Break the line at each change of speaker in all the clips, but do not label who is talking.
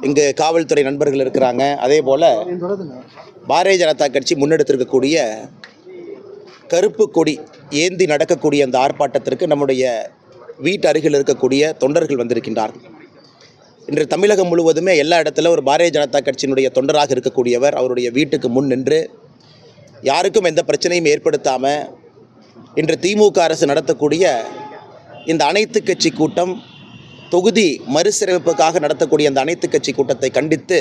இங்கு காவல்துறை நண்பர்கள் இருக்கிறாங்க. அதே போல் பாரதிய ஜனதா கட்சி முன்னெடுத்திருக்கக்கூடிய கருப்பு கொடி ஏந்தி நடக்கக்கூடிய அந்த ஆர்ப்பாட்டத்திற்கு நம்முடைய வீட்டு அருகில் இருக்கக்கூடிய தொண்டர்கள் வந்திருக்கின்றார்கள். இன்று தமிழகம் முழுவதுமே எல்லா இடத்துல ஒரு பாரதிய ஜனதா கட்சியினுடைய தொண்டராக இருக்கக்கூடியவர் அவருடைய வீட்டுக்கு முன் நின்று யாருக்கும் எந்த பிரச்சனையும் ஏற்படுத்தாமல் இன்று திமுக அரசு நடத்தக்கூடிய இந்த அனைத்து கட்சி கூட்டம், தொகுதி மறுசீரமைப்புக்காக நடத்தக்கூடிய அந்த அனைத்து கட்சி கூட்டத்தை கண்டித்து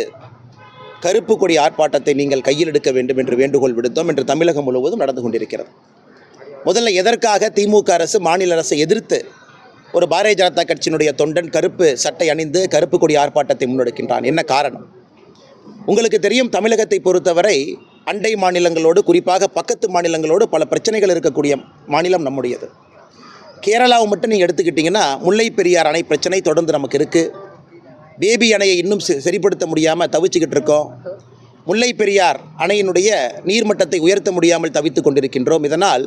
கருப்பு கொடி ஆர்ப்பாட்டத்தை நீங்கள் கையில் எடுக்க வேண்டும் என்று வேண்டுகோள் விடுத்தோம். இன்று தமிழகம் முழுவதும் நடந்து கொண்டிருக்கிறது. முதல்ல எதற்காக திமுக அரசு மாநில அரசை எதிர்த்து ஒரு பாரதிய ஜனதா கட்சியினுடைய தொண்டன் கருப்பு சட்டை அணிந்து கருப்பு கொடி ஆர்ப்பாட்டத்தை முன்னெடுக்கின்றான்? என்ன காரணம்? உங்களுக்கு தெரியும், தமிழகத்தை பொறுத்தவரை அண்டை மாநிலங்களோடு, குறிப்பாக பக்கத்து மாநிலங்களோடு பல பிரச்சனைகள் இருக்கக்கூடிய மாநிலம் நம்முடையது. கேரளாவை மட்டும் நீங்கள் எடுத்துக்கிட்டிங்கன்னா முல்லை பெரியார் அணை பிரச்சனை தொடர்ந்து நமக்கு இருக்குது. பேபி அணையை இன்னும் சரிப்படுத்த முடியாமல் தவிச்சுக்கிட்டு இருக்கோம். முல்லை பெரியார் அணையினுடைய நீர்மட்டத்தை உயர்த்த முடியாமல் தவித்து கொண்டிருக்கின்றோம். இதனால்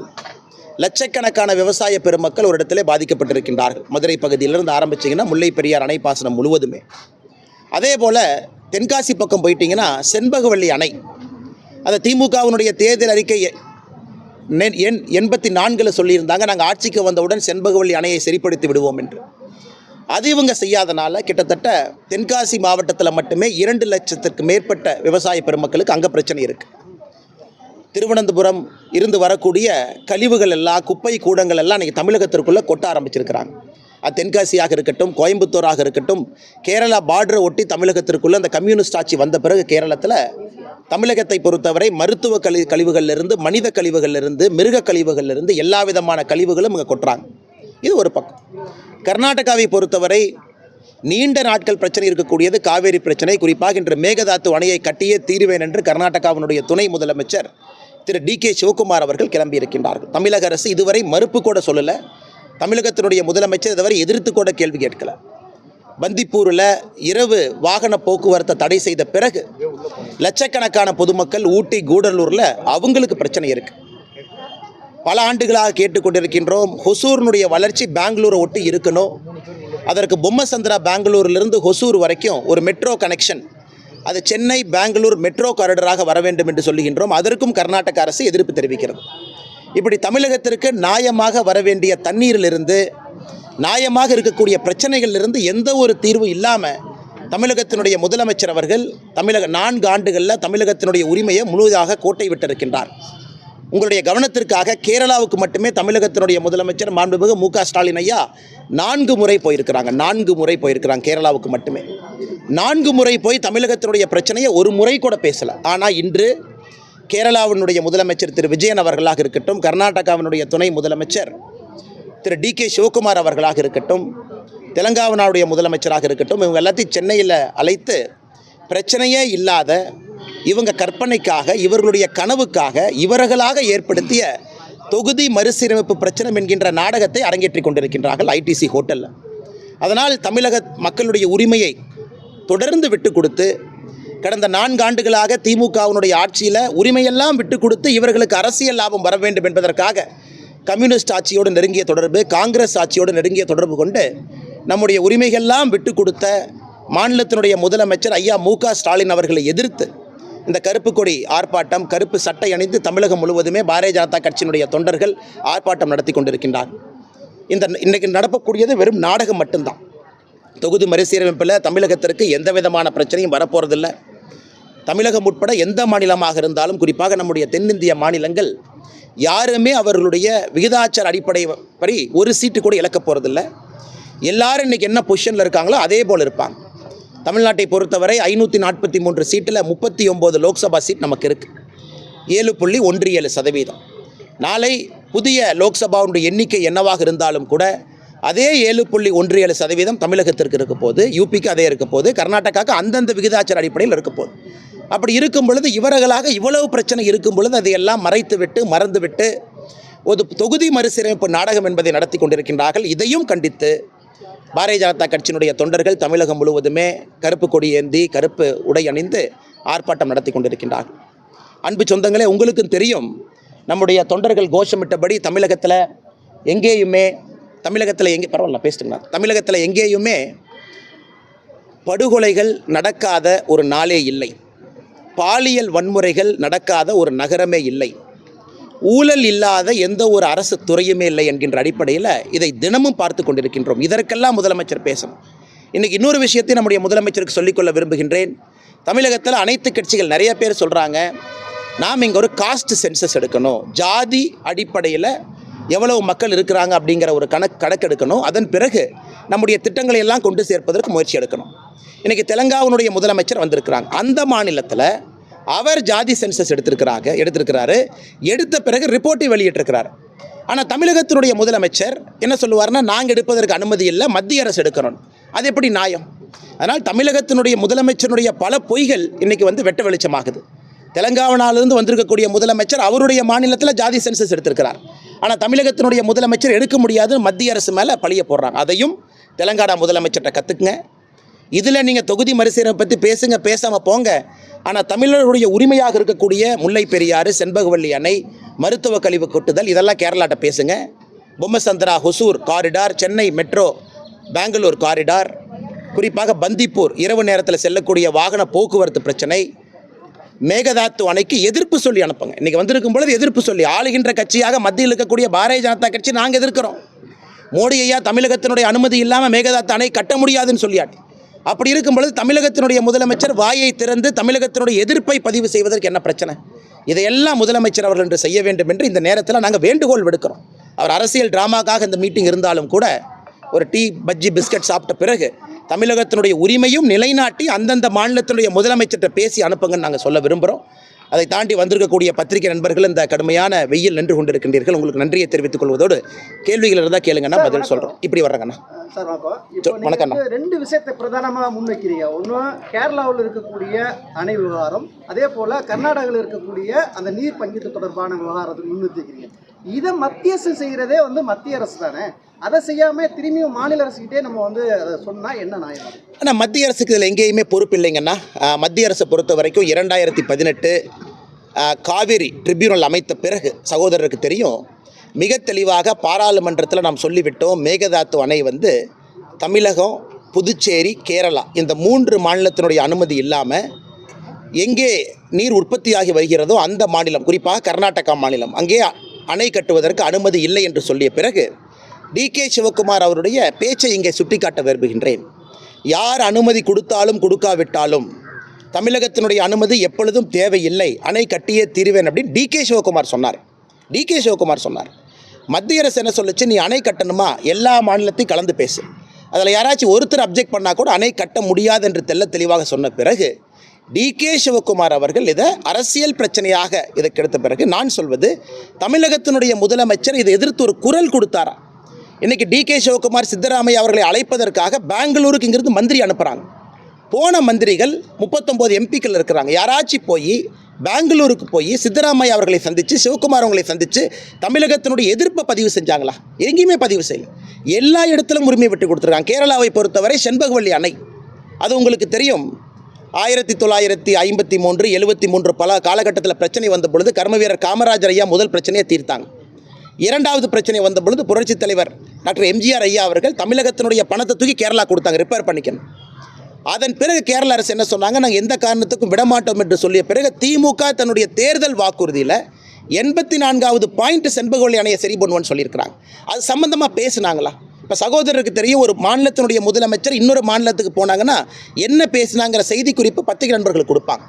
லட்சக்கணக்கான விவசாய பெருமக்கள் ஒரு இடத்துல பாதிக்கப்பட்டிருக்கின்றார்கள். மதுரை பகுதியிலிருந்து ஆரம்பிச்சிங்கன்னா முல்லை பெரியார் அணை பாசனம் முழுவதுமே. அதே போல் தென்காசி பக்கம் போயிட்டிங்கன்னா செண்பகவல்லி அணை, அதை திமுகவினுடைய தேர்தல் அறிக்கை எண் 84 சொல்லியிருந்தாங்க, நாங்கள் ஆட்சிக்கு வந்தவுடன் செண்பகவல்லி அணையை சரிப்படுத்தி விடுவோம் என்று. அது இவங்க செய்யாதனால கிட்டத்தட்ட தென்காசி மாவட்டத்தில் மட்டுமே 2 லட்சத்திற்கு மேற்பட்ட விவசாய பெருமக்களுக்கு அங்கே பிரச்சனை இருக்குது. திருவனந்தபுரம் இருந்து வரக்கூடிய கழிவுகள் எல்லாம், குப்பை கூடங்கள் எல்லாம் இன்றைக்கி தமிழகத்திற்குள்ளே கொட்ட ஆரம்பிச்சிருக்கிறாங்க. அது தென்காசியாக இருக்கட்டும், கோயம்புத்தூராக இருக்கட்டும், கேரளா பார்டரை ஒட்டி தமிழகத்திற்குள்ளே அந்த கம்யூனிஸ்ட் ஆட்சி வந்த பிறகு கேரளத்தில் தமிழகத்தை பொறுத்தவரை மருத்துவ கழிவுகளிலிருந்து, மனித கழிவுகளிலிருந்து, மிருக கழிவுகளிலிருந்து எல்லா விதமான கழிவுகளும் இங்கே கொட்டுறாங்க. இது ஒரு பக்கம். கர்நாடகாவை பொறுத்தவரை நீண்ட நாட்கள் பிரச்சனை இருக்கக்கூடியது காவேரி பிரச்சனை. குறிப்பாக இன்று மேகதாத்து அணையை கட்டியே தீருவேன் என்று கர்நாடகாவினுடைய துணை முதலமைச்சர் திரு DK சிவகுமார் அவர்கள் கிளம்பியிருக்கின்றார்கள். தமிழக அரசு இதுவரை மறுப்பு கூட சொல்லலை. தமிழகத்தினுடைய முதலமைச்சர் இதுவரை எதிர்த்து கூட கேள்வி கேட்கல. பந்திப்பூரில் இரவு வாகன போக்குவரத்தை தடை செய்த பிறகு லட்சக்கணக்கான பொதுமக்கள் ஊட்டி, கூடலூரில் அவங்களுக்கு பிரச்சனை இருக்குது. பல ஆண்டுகளாக கேட்டுக்கொண்டிருக்கின்றோம், ஹொசூரினுடைய வளர்ச்சி பெங்களூரை ஒட்டி இருக்கணும். அதற்கு பொம்மசந்திரா பெங்களூரிலிருந்து ஹொசூர் வரைக்கும் ஒரு மெட்ரோ கனெக்ஷன், அது சென்னை பெங்களூர் மெட்ரோ காரிடராக வர வேண்டும் என்று சொல்லுகின்றோம். அதற்கும் கர்நாடக அரசு எதிர்ப்பு தெரிவிக்கிறது. இப்படி தமிழகத்திற்கு நியாயமாக வர வேண்டிய தண்ணீரிலிருந்து, நியாயமாக இருக்கக்கூடிய பிரச்சனைகளிலிருந்து எந்த ஒரு தீர்வும் இல்லாமல் தமிழகத்தினுடைய முதலமைச்சர் அவர்கள் 4 ஆண்டுகளில் தமிழகத்தினுடைய உரிமையை முழுவதாக கோட்டை விட்டிருக்கின்றார். உங்களுடைய கவனத்திற்காக கேரளாவுக்கு மட்டுமே தமிழகத்தினுடைய முதலமைச்சர் மாண்புமிகு மு க ஸ்டாலின் ஐயா 4 முறை போயிருக்கிறாங்க. 4 முறை போயிருக்கிறாங்க கேரளாவுக்கு மட்டுமே. 4 முறை போய் தமிழகத்தினுடைய பிரச்சனையை ஒரு முறை கூட பேசலை. ஆனால் இன்று கேரளாவினுடைய முதலமைச்சர் திரு விஜயன் அவர்களாக இருக்கட்டும், கர்நாடகாவினுடைய துணை முதலமைச்சர் திரு DK சிவகுமார் அவர்களாக இருக்கட்டும், தெலங்கானாவுடைய முதலமைச்சராக இருக்கட்டும், இவங்க எல்லாத்தையும் சென்னையில் அழைத்து பிரச்சனையே இல்லாத, இவங்க கற்பனைக்காக, இவர்களுடைய கனவுக்காக இவர்களாக ஏற்படுத்திய தொகுதி மறுசீரமைப்பு பிரச்சனை என்கின்ற நாடகத்தை அரங்கேற்றி கொண்டிருக்கின்றார்கள் ITC ஹோட்டலில். அதனால் தமிழக மக்களுடைய உரிமையை தொடர்ந்து விட்டு கொடுத்து, கடந்த 4 ஆண்டுகளாக திமுகவினுடைய ஆட்சியில் உரிமையெல்லாம் விட்டு கொடுத்து இவர்களுக்கு அரசியல் லாபம் வர வேண்டும் என்பதற்காக கம்யூனிஸ்ட் ஆட்சியோடு நெருங்கிய தொடர்பு, காங்கிரஸ் ஆட்சியோடு நெருங்கிய தொடர்பு கொண்டு நம்முடைய உரிமைகள்லாம் விட்டு கொடுத்த மாநிலத்தினுடைய முதலமைச்சர் ஐயா மு க ஸ்டாலின் அவர்களை எதிர்த்து இந்த கருப்பு கொடி ஆர்ப்பாட்டம், கருப்பு சட்டை அணிந்து தமிழகம் முழுவதுமே பாரதிய ஜனதா கட்சியினுடைய தொண்டர்கள் ஆர்ப்பாட்டம் நடத்தி கொண்டிருக்கின்றார்கள். இன்றைக்கு நடக்கக்கூடியது வெறும் நாடகம் மட்டும்தான். தொகுதி மறுசீரமைப்பில் தமிழகத்திற்கு எந்த விதமான பிரச்சனையும் வரப்போகிறதில்லை. தமிழகம் உட்பட எந்த மாநிலமாக இருந்தாலும், குறிப்பாக நம்முடைய தென்னிந்திய மாநிலங்கள் யாருமே அவர்களுடைய விகிதாச்சார அடிப்படை படி ஒரு சீட்டு கூட இழக்க போகிறதில்ல. எல்லாரும் இன்றைக்கி என்ன பொசிஷனில் இருக்காங்களோ அதே போல் இருப்பாங்க. தமிழ்நாட்டை பொறுத்தவரை 543 சீட்டில் 39 லோக்சபா சீட் நமக்கு இருக்குது. 7.17%. நாளை புதிய லோக்சபாவுடைய எண்ணிக்கை என்னவாக இருந்தாலும் கூட அதே 7.17% தமிழகத்திற்கு இருக்க போது, யூபிக்கு அதே இருக்க போது, கர்நாடகாவுக்கு அந்தந்த விகிதாச்சார அடிப்படையில் இருக்க போகுது. அப்படி இருக்கும் பொழுது இவர்களாக இவ்வளவு பிரச்சனை இருக்கும் பொழுது அதையெல்லாம் மறைத்துவிட்டு மறந்துவிட்டு ஒரு தொகுதி மறுசீரமைப்பு நாடகம் என்பதை நடத்தி கொண்டிருக்கின்றார்கள். இதையும் கண்டித்து பாரதிய ஜனதா கட்சியினுடைய தொண்டர்கள் தமிழகம் முழுவதுமே கருப்பு கொடி ஏந்தி, கருப்பு உடை அணிந்து ஆர்ப்பாட்டம் நடத்தி கொண்டிருக்கின்றார்கள். அன்பு சொந்தங்களே, உங்களுக்கும் தெரியும், நம்முடைய தொண்டர்கள் கோஷமிட்டபடி தமிழகத்தில் எங்கேயுமே படுகொலைகள் நடக்காத ஒரு நாளே இல்லை, பாலியல் வன்முறைகள் நடக்காத ஒரு நகரமே இல்லை, ஊழல் இல்லாத எந்த ஒரு அரசு துறையுமே இல்லை என்கின்ற அடிப்படையில் இதை தினமும் பார்த்து கொண்டிருக்கின்றோம். இதற்கெல்லாம் முதலமைச்சர் பேசணும். இன்றைக்கி இன்னொரு விஷயத்தை நம்முடைய முதலமைச்சருக்கு சொல்லிக்கொள்ள விரும்புகின்றேன். தமிழகத்தில் அனைத்து கட்சிகள் நிறைய பேர் சொல்கிறாங்க, நாம் இங்கே ஒரு காஸ்ட் சென்சஸ் எடுக்கணும், ஜாதி அடிப்படையில் எவ்வளவு மக்கள் இருக்கிறாங்க அப்படிங்கிற ஒரு கணக்கெடுக்கணும், அதன் பிறகு நம்முடைய திட்டங்களை எல்லாம் கொண்டு சேர்ப்பதற்கு முயற்சி எடுக்கணும். இன்றைக்கி தெலங்கானாவுடைய முதலமைச்சர் வந்திருக்கிறாங்க. அந்த மாநிலத்தில் அவர் ஜாதி சென்சஸ் எடுத்திருக்கிறாரு. எடுத்த பிறகு ரிப்போர்ட்டை வெளியிட்டிருக்கிறார். ஆனால் தமிழகத்தினுடைய முதலமைச்சர் என்ன சொல்லுவார்னா, நாங்கள் எடுப்பதற்கு அனுமதி இல்லை, மத்திய அரசு எடுக்கணும். அது எப்படி நியாயம்? அதனால் தமிழகத்தினுடைய முதலமைச்சருடைய பல பொய்கள் இன்றைக்கி வெட்ட வெளிச்சமாகுது. தெலங்கானாவிலிருந்து வந்திருக்கக்கூடிய முதலமைச்சர் அவருடைய மாநிலத்தில் ஜாதி சென்சஸ் எடுத்திருக்கிறார். ஆனால் தமிழகத்தினுடைய முதலமைச்சர் எடுக்க முடியாது, மத்திய அரசு மேலே பழிய போடுறாங்க. அதையும் தெலங்கானா முதலமைச்சர்கிட்ட கற்றுக்குங்க. இதில் நீங்கள் தொகுதி மறுசீரமைப்பை பற்றி பேசுங்க, பேசாமல் போங்க. ஆனால் தமிழர்களுடைய உரிமையாக இருக்கக்கூடிய முல்லை பெரியாறு, செண்பகவல்லி அணை, மருத்துவ கழிவு கொட்டுதல், இதெல்லாம் கேரளாட்ட பேசுங்க. Bommasandra Hosur corridor, Chennai metro Bangalore corridor, குறிப்பாக பந்திப்பூர் இரவு நேரத்தில் செல்லக்கூடிய வாகன போக்குவரத்து பிரச்சனை, மேகதாத்து அணைக்கு எதிர்ப்பு சொல்லி அனுப்புங்க. இன்றைக்கி வந்திருக்கும் பொழுது எதிர்ப்பு சொல்லி ஆளுகின்ற கட்சியாக மத்தியில் இருக்கக்கூடிய பாரதிய ஜனதா கட்சி நாங்கள் எதிர்க்கிறோம். மோடி ஐயா தமிழகத்தினுடைய அனுமதி இல்லாமல் மேகதாத்து அணை கட்ட முடியாதுன்னு சொல்லியாட்டி, அப்படி இருக்கும் பொழுது தமிழகத்தினுடைய முதலமைச்சர் வாயை திறந்து தமிழகத்தினுடைய எதிர்ப்பை பதிவு செய்வதற்கு என்ன பிரச்சனை? இதையெல்லாம் முதலமைச்சர் அவர்கள் என்று செய்ய வேண்டும் என்று இந்த நேரத்தில் நாங்கள் வேண்டுகோள் விடுக்கிறோம். அவர் அரசியல் டிராமாக்காக இந்த மீட்டிங் இருந்தாலும் கூட ஒரு டீ பஜ்ஜி பிஸ்கட் சாப்பிட்ட பிறகு தமிழகத்தினுடைய உரிமையும் நிலைநாட்டி அந்தந்த மாநிலத்தினுடைய முதலமைச்சர்கிட்ட பேசி அனுப்புங்கன்னு நாங்கள் சொல்ல விரும்புகிறோம். அதை தாண்டி வந்திருக்கக்கூடிய பத்திரிகை நண்பர்கள் இந்த கடுமையான வெயில் நின்று கொண்டிருக்கின்றீர்கள். உங்களுக்கு நன்றியை தெரிவித்துக் கொள்வதோடு கேள்விகள் இருந்தால் கேளுங்கண்ணா, பதில் சொல்கிறோம். இப்படி வர்றேங்கண்ணா.
சார் வணக்கம்ண்ணா. ரெண்டு விஷயத்தை பிரதானமாக முன்வைக்கிறீங்க. ஒன்று கேரளாவில் இருக்கக்கூடிய அணை விவகாரம், அதே போல் கர்நாடகாவில் இருக்கக்கூடிய அந்த நீர் பங்கீட்டு தொடர்பான விவகாரத்தை முன்வைக்கிறீங்க. இதை மத்திய அரசு செய்கிறதே மத்திய அரசு தானே, அதை செய்யாமல் திரும்பியும் மாநில அரசுக்கிட்டே நம்ம அதை சொன்னால் என்ன நியாயம்?
ஆனால் மத்திய அரசுக்கு இதில் எங்கேயுமே பொறுப்பு இல்லைங்கன்னா. மத்திய அரசை பொறுத்த வரைக்கும் 2018 காவிரி ட்ரிபியூனல் அமைத்த பிறகு சகோதரருக்கு தெரியும், மிக தெளிவாக பாராளுமன்றத்தில் நாம் சொல்லிவிட்டோம், மேகதாத்து அணை தமிழகம், புதுச்சேரி, கேரளா இந்த 3 மாநிலத்தினுடைய அனுமதி இல்லாமல் எங்கே நீர் உற்பத்தியாகி வருகிறதோ அந்த மாநிலம், குறிப்பாக கர்நாடகா மாநிலம், அங்கே அணை கட்டுவதற்கு அனுமதி இல்லை என்று சொல்லிய பிறகு DK சிவகுமார் அவருடைய பேச்சை இங்கே சுட்டிக்காட்ட விரும்புகின்றேன். யார் அனுமதி கொடுத்தாலும் கொடுக்காவிட்டாலும் தமிழகத்தினுடைய அனுமதி எப்பொழுதும் தேவையில்லை, அணை கட்டியே தீருவேன் அப்படின்னு DK சிவகுமார் சொன்னார். மத்திய அரசு என்ன சொல்லுச்சு, நீ அணை கட்டணுமா எல்லா மாநிலத்தையும் கலந்து பேசு, அதில் யாராச்சும் ஒருத்தர் அப்ஜெக்ட் பண்ணால் கூட அணை கட்ட முடியாது என்று தெளிவாக சொன்ன பிறகு DK சிவகுமார் அவர்கள் இதை அரசியல் பிரச்சனையாக இதற்கு எடுத்த பிறகு நான் சொல்வது, தமிழகத்தினுடைய முதலமைச்சர் இதை எதிர்த்து ஒரு குரல் கொடுத்தாரா? இன்றைக்கி DK சிவகுமார் சித்தராமையா அவர்களை அழைப்பதற்காக பெங்களூருக்கு இங்கிருந்து மந்திரி அனுப்புகிறாங்க. போன மந்திரிகள் 39 MPக்கள் இருக்கிறாங்க. யாராச்சும் போய் பெங்களூருக்கு போய் சித்தராமையா அவர்களை சந்தித்து, சிவகுமார் அவர்களை சந்தித்து தமிழகத்தினுடைய எதிர்ப்பை பதிவு செஞ்சாங்களா? எங்கேயுமே பதிவு செய்யலை. எல்லா இடத்திலும் உரிமை விட்டு கொடுத்துருக்காங்க. கேரளாவை பொறுத்தவரை செண்பகவல்லி அணை, அது உங்களுக்கு தெரியும், 1953, 73 பல காலகட்டத்தில் பிரச்சனை வந்த பொழுது கர்மவீரர் காமராஜர் ஐயா முதல் பிரச்சனையை தீர்த்தாங்க. இரண்டாவது பிரச்சனை வந்த பொழுது புரட்சித் தலைவர் டாக்டர் MGR ஐயா அவர்கள் தமிழகத்தினுடைய பணத்தை தூக்கி கேரளா கொடுத்தாங்க, ரிப்பேர் பண்ணிக்கணும். அதன் பிறகு கேரள அரசு என்ன சொன்னாங்க, நாங்கள் எந்த காரணத்துக்கும் விடமாட்டோம் என்று சொல்லிய பிறகு திமுக தன்னுடைய தேர்தல் வாக்குறுதியில் 84வது பாயிண்ட் செண்பகவல்லி அணையை சரி பண்ணுவோன்னு சொல்லியிருக்கிறாங்க. அது சம்மந்தமாக பேசுனாங்களா? இப்போ சகோதரருக்கு தெரியும், ஒரு மாநிலத்தினுடைய முதலமைச்சர் இன்னொரு மாநிலத்துக்கு போனாங்கன்னா என்ன பேசினாங்கிற செய்தி குறிப்பு பத்திரிகை நண்பர்களுக்கு கொடுப்பாங்க.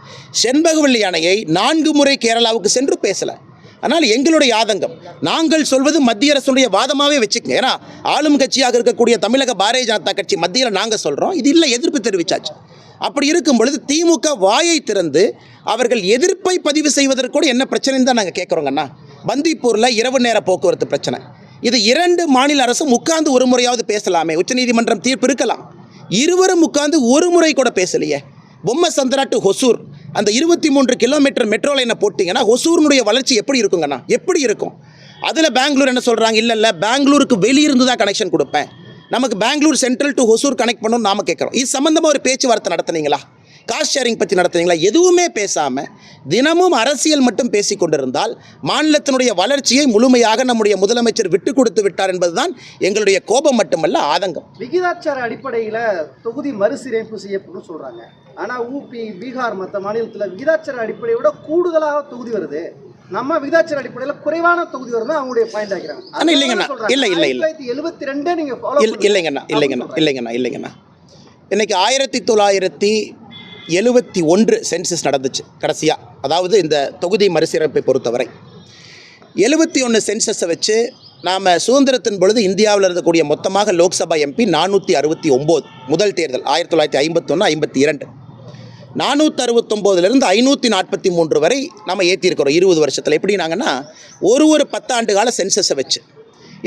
செண்பகவல்லி அணையை 4 முறை கேரளாவுக்கு சென்று பேசலை. ஆனால் எங்களுடைய ஆதங்கம், நாங்கள் சொல்வது மத்திய அரசுடைய வாதமாகவே வச்சுக்கங்க. ஏன்னா ஆளும் கட்சியாக இருக்கக்கூடிய தமிழக பாரதிய ஜனதா கட்சி மத்தியில் நாங்கள் சொல்கிறோம், இது இல்லை, எதிர்ப்பு தெரிவித்தாச்சு. அப்படி இருக்கும் பொழுது திமுக வாயை திறந்து அவர்கள் எதிர்ப்பை பதிவு செய்வதற்கு கூட என்ன பிரச்சனைன்னு தான் நாங்கள் கேட்குறோங்கண்ணா. பந்திப்பூரில் இரவு நேர போக்குவரத்து பிரச்சனை, இது 2 மாநில அரசும் உட்கார்ந்து ஒரு முறையாவது பேசலாமே, உச்சநீதிமன்றம் தீர்ப்பு இருக்கலாம். இருவரும் உட்கார்ந்து ஒரு முறை கூட பேசலையே. பொம்மசந்திரா டு ஹொசூர் அந்த 23 கிலோமீட்டர் மெட்ரோ லைனை போட்டிங்கன்னா ஹொசூரினுடைய வளர்ச்சி எப்படி இருக்குங்கண்ணா? எப்படி இருக்கும்? அதில் பெங்களூர் என்ன சொல்கிறாங்க, இல்லை பெங்களூருக்கு வெளியிருந்து தான் கனெக்ஷன் கொடுப்பேன், நமக்கு Bangalore central to Hosur connect பண்ணணும்னு நாம் கேட்குறோம். இது சம்மந்தமாக ஒரு பேச்சுவார்த்தை நடத்துனீங்களா? காஸ்ட் ஷேரிங் பற்றி நடத்துனீங்களா? எதுவுமே பேசாமல் தினமும் அரசியல் மட்டும் பேசிக் கொண்டிருந்தால் மாநிலத்தினுடைய வளர்ச்சியை முழுமையாக நம்முடைய முதலமைச்சர் விட்டு கொடுத்து விட்டார் என்பதுதான் எங்களுடைய கோபம் மட்டுமல்ல, ஆதங்கம்.
விகிதாச்சார அடிப்படையில் தொகுதி மறுசீரமைப்பு செய்யப்படும் சொல்றாங்க. ஆனால் ஊபி, பீகார் மற்ற மாநிலத்தில் விகிதாச்சார அடிப்படையை விட கூடுதலாக தொகுதி வருது, நம்ம விகிதாச்சார அடிப்படையில் குறைவான தொகுதி வருது அவங்களுடைய பாயிண்ட் ஆகிறாங்க.
ஆனால் இல்லைங்கண்ணா, இல்லை
1972 நீங்கள் ஃபாலோ
இல்லைங்கண்ணா. இன்னைக்கு 1971 சென்சஸ் நடந்துச்சு கடைசியாக. அதாவது இந்த தொகுதி மறுசீரமைப்பை பொறுத்தவரை 71 சென்சஸை வச்சு நாம் சுதந்திரத்தின் பொழுது இந்தியாவில் இருக்கக்கூடிய மொத்தமாக லோக்சபா எம்பி 469. முதல் தேர்தல் 1951-52. 469லிருந்து 543 வரை நம்ம ஏற்றிருக்கிறோம் 20 வருஷத்தில். எப்படின்னாங்கன்னா ஒரு 10 ஆண்டு கால சென்சஸை வச்சு.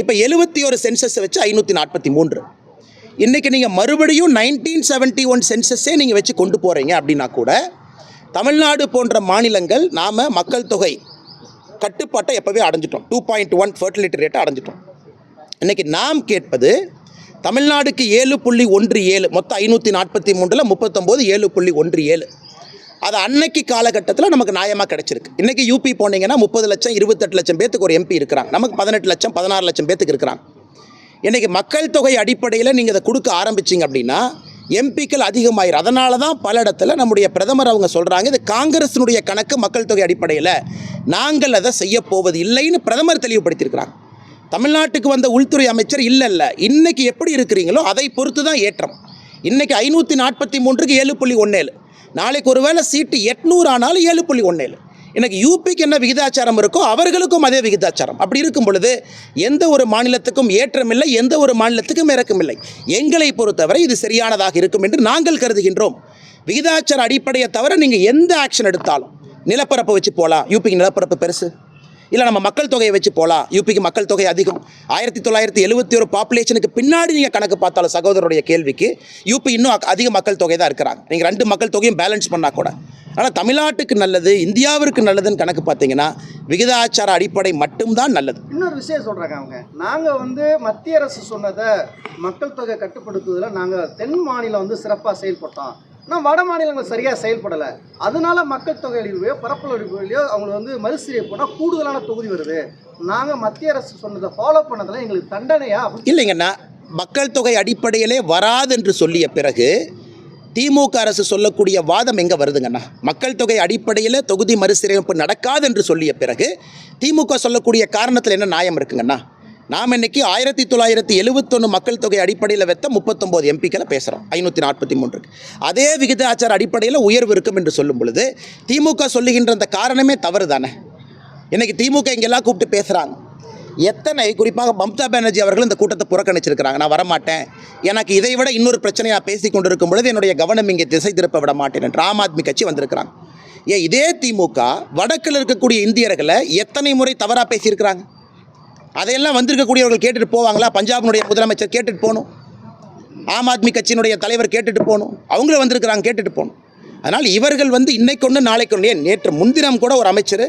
இப்போ 71 சென்சஸை வச்சு 543. இன்றைக்கி நீங்கள் மறுபடியும் 1971 சென்சஸே நீங்கள் வச்சு கொண்டு போகிறீங்க அப்படின்னா கூட தமிழ்நாடு போன்ற மாநிலங்கள் நாம் மக்கள் தொகை கட்டுப்பாட்டை எப்போவே அடைஞ்சிட்டோம். 2.1 ஃபர்டிலிட்டி ரேட்டை அடைஞ்சிட்டோம். இன்றைக்கி நாம் கேட்பது தமிழ்நாடுக்கு 7.17, மொத்தம் 543ல் 39 7.17. அது அன்னைக்கு காலகட்டத்தில் நமக்கு நியாயமாக கிடச்சிருக்கு. இன்றைக்கி யூபி போனீங்கன்னா 30 லட்சம் 28 லட்சம் பேத்துக்கு ஒரு எம்பி இருக்கிறாங்க, நமக்கு 18 லட்சம் 16 லட்சம் பேத்துக்கு இருக்கிறாங்க. இன்றைக்கி மக்கள் தொகை அடிப்படையில் நீங்கள் இதை கொடுக்க ஆரம்பிச்சிங்க அப்படின்னா எம்பிக்கள் அதிகமாயிரும். அதனால தான் பல இடத்துல நம்முடைய பிரதமர் அவங்க சொல்கிறாங்க, இது காங்கிரஸினுடைய கணக்கு மக்கள் தொகை அடிப்படையில், நாங்கள் அதை செய்ய போவது இல்லைன்னு பிரதமர் தெளிவுபடுத்தியிருக்கிறாங்க. தமிழ்நாட்டுக்கு வந்த உள்துறை அமைச்சர் இல்லை இன்றைக்கி எப்படி இருக்கிறீங்களோ அதை பொறுத்து தான் ஏற்றம். இன்றைக்கி 543க்கு 7.17, நாளைக்கு ஒருவேளை சீட்டு 800 ஆனாலும் 7.17. இன்றைக்கி யூபிக்கு என்ன விகிதாச்சாரம் இருக்கோ அவர்களுக்கும் அதே விகிதாச்சாரம். அப்படி இருக்கும் பொழுது எந்த ஒரு மாநிலத்துக்கும் ஏற்றமில்லை, எந்த ஒரு மாநிலத்துக்கும் இறக்கமில்லை. எங்களை பொறுத்தவரை இது சரியானதாக இருக்கும் என்று நாங்கள் கருதுகின்றோம். விகிதாச்சார அடிப்படையை தவிர நீங்கள் எந்த ஆக்ஷன் எடுத்தாலும், நிலப்பரப்பை வச்சு போகலாம், யூபிக்கு நிலப்பரப்பு பெருசு, இல்லை நம்ம மக்கள் தொகையை வச்சு போகலாம், யூபிக்கு மக்கள் தொகை அதிகம். 1971 பாப்புலேஷனுக்கு பின்னாடி நீங்கள் கணக்கு பார்த்தாலும் சகோதரருடைய கேள்விக்கு யூபி இன்னும் அதிக மக்கள் தொகை தான் இருக்கிறாங்க. நீங்கள் 2 மக்கள் தொகையும் பேலன்ஸ் பண்ணால் கூட. ஆனால் தமிழ்நாட்டுக்கு நல்லது, இந்தியாவிற்கு நல்லதுன்னு கணக்கு பார்த்தீங்கன்னா விகிதாச்சார அடிப்படை மட்டும்தான் நல்லது.
இன்னொரு விஷயம் சொல்கிறாங்க அவங்க, நாங்கள் மத்திய அரசு சொன்னதை மக்கள் தொகை கட்டுப்படுத்துவதில் நாங்கள் தென் மாநிலம் சிறப்பாக செயல்பட்டோம், ஆனால் வட மாநிலங்கள் சரியாக செயல்படலை, அதனால மக்கள் தொகை அழிவையோ பரப்பளவையோ அவங்க மறுசீரமைப்பு போனால் கூடுதலான தொகுதி வருது, நாங்கள் மத்திய அரசு சொன்னதை ஃபாலோ பண்ணதில் எங்களுக்கு தண்டனையா?
இல்லைங்கண்ணா, மக்கள் தொகை அடிப்படையிலே வராது என்று சொல்லிய பிறகு திமுக அரசு சொல்லக்கூடிய வாதம் எங்கே வருதுங்கண்ணா? மக்கள் தொகை அடிப்படையில் தொகுதி மறுசீரமைப்பு நடக்காது என்று சொல்லிய பிறகு திமுக சொல்லக்கூடிய காரணத்தில் என்ன நியாயம் இருக்குங்கண்ணா? நாம் இன்றைக்கி 1971 மக்கள் தொகை அடிப்படையில் வைத்த 39 எம்பிக்களை பேசுகிறோம் 543. அதே விகிதாச்சார அடிப்படையில் உயர்வு இருக்கும் என்று சொல்லும் பொழுது திமுக சொல்லுகின்ற அந்த காரணமே தவறு தானே. இன்றைக்கி திமுக இங்கெல்லாம் கூப்பிட்டு பேசுகிறாங்க. எத்தனை, குறிப்பாக மம்தா பானர்ஜி அவர்கள் இந்த கூட்டத்தை புறக்கணிச்சிருக்கிறாங்க. நான் வரமாட்டேன், எனக்கு இதை விட இன்னொரு பிரச்சனை நான் பேசி கொண்டிருக்கும் பொழுது என்னுடைய கவனம் இங்கே திசை திருப்ப விட மாட்டேன் என்று ஆம் ஆத்மி கட்சி வந்திருக்கிறாங்க. ஏன் இதே திமுக வடக்கில் இருக்கக்கூடிய இந்தியர்களை எத்தனை முறை தவறாக பேசியிருக்கிறாங்க? அதையெல்லாம் வந்திருக்கக்கூடியவர்கள் கேட்டுட்டு போவாங்களா? பஞ்சாபினுடைய முதலமைச்சர் கேட்டுட்டு போகணும், ஆம் ஆத்மி கட்சியினுடைய தலைவர் கேட்டுட்டு போகணும், அவங்களும் வந்திருக்கிறாங்க கேட்டுட்டு போகணும். அதனால் இவர்கள் இன்னைக்கு ஒன்று நாளைக்கு ஒன்று, நேற்று முன்தினம் கூட ஒரு அமைச்சர்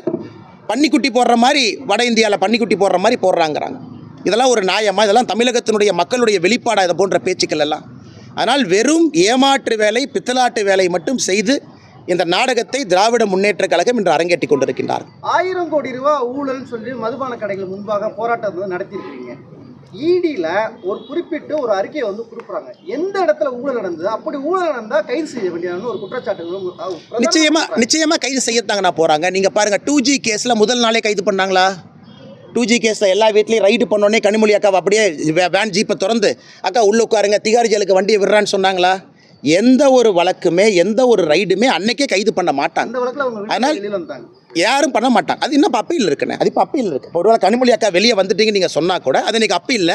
பன்னிக்குட்டி போடுற மாதிரி வட இந்தியாவில் பன்னிக்குட்டி போடுற மாதிரி போடுறாங்கிறாங்க. இதெல்லாம் ஒரு நியாயமா? இதெல்லாம் தமிழகத்தினுடைய மக்களுடைய வெளிப்பாடாக இதை போன்ற பேச்சுக்கள் எல்லாம். அதனால் வெறும் ஏமாற்று வேலை, பித்தலாட்டு வேலை மட்டும் செய்து இந்த நாடகத்தை திராவிட முன்னேற்ற கழகம் இன்று அரங்கேற்றி கொண்டிருக்கின்றார்.
1000 கோடி ரூபாய் ஊழல்னு சொல்லி மதுபான கடைகள் முன்பாக போராட்டம் நடத்தியிருக்கிறீங்க. இடியில் ஒரு குறிப்பிட்டு ஒரு அறிக்கையை கொடுக்குறாங்க, எந்த இடத்துல ஊழல் நடந்தது, அப்படி ஊழல் நடந்தால் கைது செய்ய வேண்டியது ஒரு குற்றச்சாட்டு
நிச்சயமாக கைது செய்யத்தாங்கண்ணா போகிறாங்க. நீங்கள் பாருங்கள், 2G கேஸில் முதல் நாளே கைது பண்ணாங்களா? 2G கேஸில் எல்லா வீட்லேயும் ரைடு பண்ணோடனே கனிமொழி அக்காவை அப்படியே வேன் ஜீப்பை திறந்து அக்கா உள்ளே உட்காருங்க, திகார் ஜெயிலுக்கு வண்டியை விடுறான்னு சொன்னாங்களா? எந்த ஒரு வழக்குமே, எந்த ஒரு ரைடுமே அன்னைக்கே கைது பண்ண மாட்டாங்க. அதனால் யாரும் பண்ண மாட்டாங்க. அது இன்னும் அப்பீல் இருக்குண்ணே, அது இப்போ அப்பீல் இருக்குது. ஒருவேளை கனிமொழி அக்கா வெளியே வந்துட்டீங்க நீங்கள் சொன்னால் கூட அது இன்றைக்கி அப்பீலில்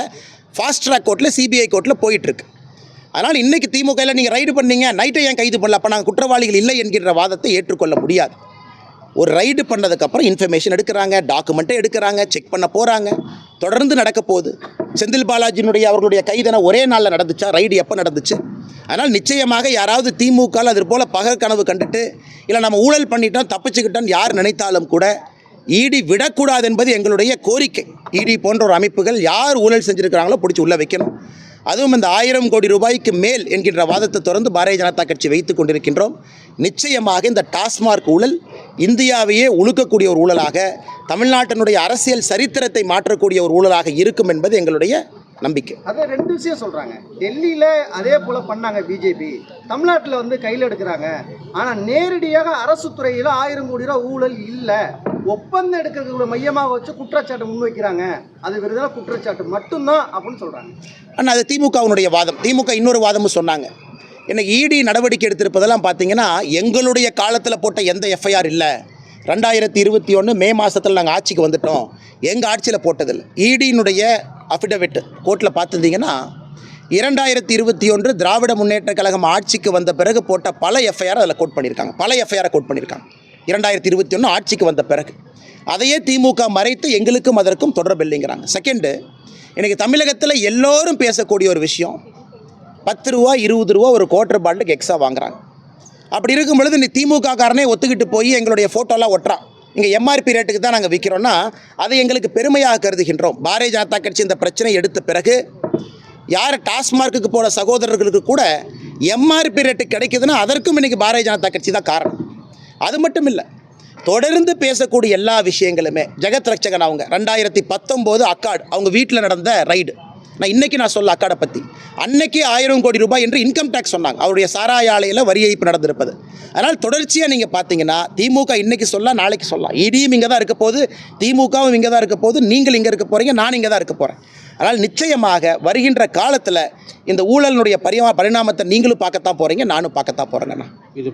ஃபாஸ்ட் ட்ராக் கோர்ட்டில் சிபிஐ கோர்ட்டில் போயிட்டுருக்கு. அதனால் இன்றைக்கி திமுகவில் நீங்கள் ரைடு பண்ணீங்க, நைட்டை ஏன் கைது பண்ணல? அப்போ நாங்கள் குற்றவாளிகள் இல்லை என்கின்ற வாதத்தை ஏற்றுக்கொள்ள முடியாது. ஒரு ரைடு பண்ணதுக்கப்புறம் இன்ஃபர்மேஷன் எடுக்கிறாங்க, டாக்குமெண்ட்டை எடுக்கிறாங்க, செக் பண்ண போகிறாங்க, தொடர்ந்து நடக்க போகுது. செந்தில் பாலாஜியினுடைய அவர்களுடைய கைதனை ஒரே நாளில் நடந்துச்சா? ரைடு எப்போ நடந்துச்சு? அதனால் நிச்சயமாக யாராவது திமுகவில் அது போல் பகல் கனவு கண்டுட்டு இல்லை நம்ம ஊழல் பண்ணிட்டோம் தப்பிச்சுக்கிட்டோம் யார் நினைத்தாலும் கூட இடி விடக்கூடாது என்பது எங்களுடைய கோரிக்கை. இடி போன்ற ஒரு அமைப்புகள் யார் ஊழல் செஞ்சுருக்கிறாங்களோ பிடிச்சி உள்ளே வைக்கணும். அதுவும் இந்த 1000 கோடி ரூபாய்க்கு மேல் என்கின்ற வாதத்தை தொடர்ந்து பாரதிய ஜனதா கட்சி வைத்து கொண்டிருக்கின்றோம். நிச்சயமாக இந்த டாஸ்மார்க் ஊழல் இந்தியாவையே உழுக்கக்கூடிய ஒரு ஊழலாக, தமிழ்நாட்டினுடைய அரசியல் சரித்திரத்தை மாற்றக்கூடிய ஒரு ஊழலாக இருக்கும் என்பது எங்களுடைய நம்பிக்கை.
அதை ரெண்டு விஷயம் சொல்றாங்க. டெல்லியில அதே போல பண்ணாங்க பிஜேபி, தமிழ்நாட்டில் வந்து கையில் எடுக்கிறாங்க. ஆனால் நேரடியாக அரசு துறையில் 1000 கோடி ரூபா ஊழல் இல்லை, ஒப்பந்தம் எடுக்கிறதுக்கு மையமாக வச்சு குற்றச்சாட்டு முன்வைக்கிறாங்க. அது விருதான குற்றச்சாட்டு மட்டும்தான் அப்படின்னு சொல்றாங்க.
ஆனால் அது திமுகவினுடைய வாதம். திமுக இன்னொரு வாதமும் சொன்னாங்க. இன்னைக்கு இடி நடவடிக்கை எடுத்திருப்பதெல்லாம் பார்த்தீங்கன்னா எங்களுடைய காலத்தில் போட்ட எந்த எஃப்ஐஆர் இல்லை. 2021 மே மாதத்தில் நாங்கள் ஆட்சிக்கு வந்துட்டோம், எங்கள் ஆட்சியில் போட்டதில்லை. இடியினுடைய அஃபிடவிட் கோர்ட்டில் பார்த்துருந்தீங்கன்னா 2021 திராவிட முன்னேற்ற கழகம் ஆட்சிக்கு வந்த பிறகு போட்ட பல எஃப்ஐஆர் அதில் கோட் பண்ணியிருக்காங்க. பல எஃப்ஐஆரை கோட் பண்ணியிருக்காங்க 2021 ஆட்சிக்கு வந்த பிறகு. அதையே திமுக மறைத்து எங்களுக்கும் அதற்கும் தொடர்பில்லைங்கிறாங்க. செகண்டு, இன்றைக்கி தமிழகத்தில் எல்லோரும் பேசக்கூடிய ஒரு விஷயம், 10 ரூபா 20 ரூபா ஒரு குவார்ட்டர் பாட்டிலுக்கு எக்ஸ்ட்ரா வாங்குறாங்க. அப்படி இருக்கும் பொழுது நீ திமுக காரனே ஒத்துக்கிட்டு போய் எங்களுடைய ஃபோட்டோலாம் ஒட்டுறான், இங்கே எம்ஆர்பி ரேட்டுக்கு தான் நாங்கள் விற்கிறோன்னா அதை எங்களுக்கு பெருமையாக கருதுகின்றோம். பாரதிய ஜனதா கட்சி இந்த பிரச்சனை எடுத்த பிறகு யார் டாஸ்மார்க்குக்கு போகிற சகோதரர்களுக்கு கூட எம்ஆர்பி ரேட்டு கிடைக்குதுன்னா அதற்கும் இன்றைக்கி பாரதிய ஜனதா கட்சி தான் காரணம். அது மட்டும் இல்லை, தொடர்ந்து பேசக்கூடிய எல்லா விஷயங்களுமே ஜெகத் ரட்சகன் அவங்க 2019 அக்காடு அவங்க வீட்டில் நடந்த ரைடு. நான் சொல்ல அக்காடை பற்றி, அன்னைக்கு 1000 கோடி ரூபாய் என்று இன்கம் டேக்ஸ் சொன்னாங்க. அவருடைய சாராய ஆலையில் வரி ஏய்ப்பு நடந்திருப்பது. அதனால் தொடர்ச்சியாக நீங்கள் பார்த்தீங்கன்னா திமுக இன்றைக்கி சொல்லலாம், நாளைக்கு சொல்லலாம். இடியும் இங்கே தான் இருக்க போது, திமுகவும் இங்கே தான் இருக்க போது, நீங்கள் இங்கே இருக்க போகிறீங்க, நான் இங்கே தான் இருக்க போகிறேன். அதனால் நிச்சயமாக வருகின்ற காலத்தில் இந்த ஊழலினுடைய பரிணாமத்தை நீங்களும் பார்க்கத்தான் போகிறீங்க, நானும் பார்க்கத்தான் போகிறேங்கண்ணா. இது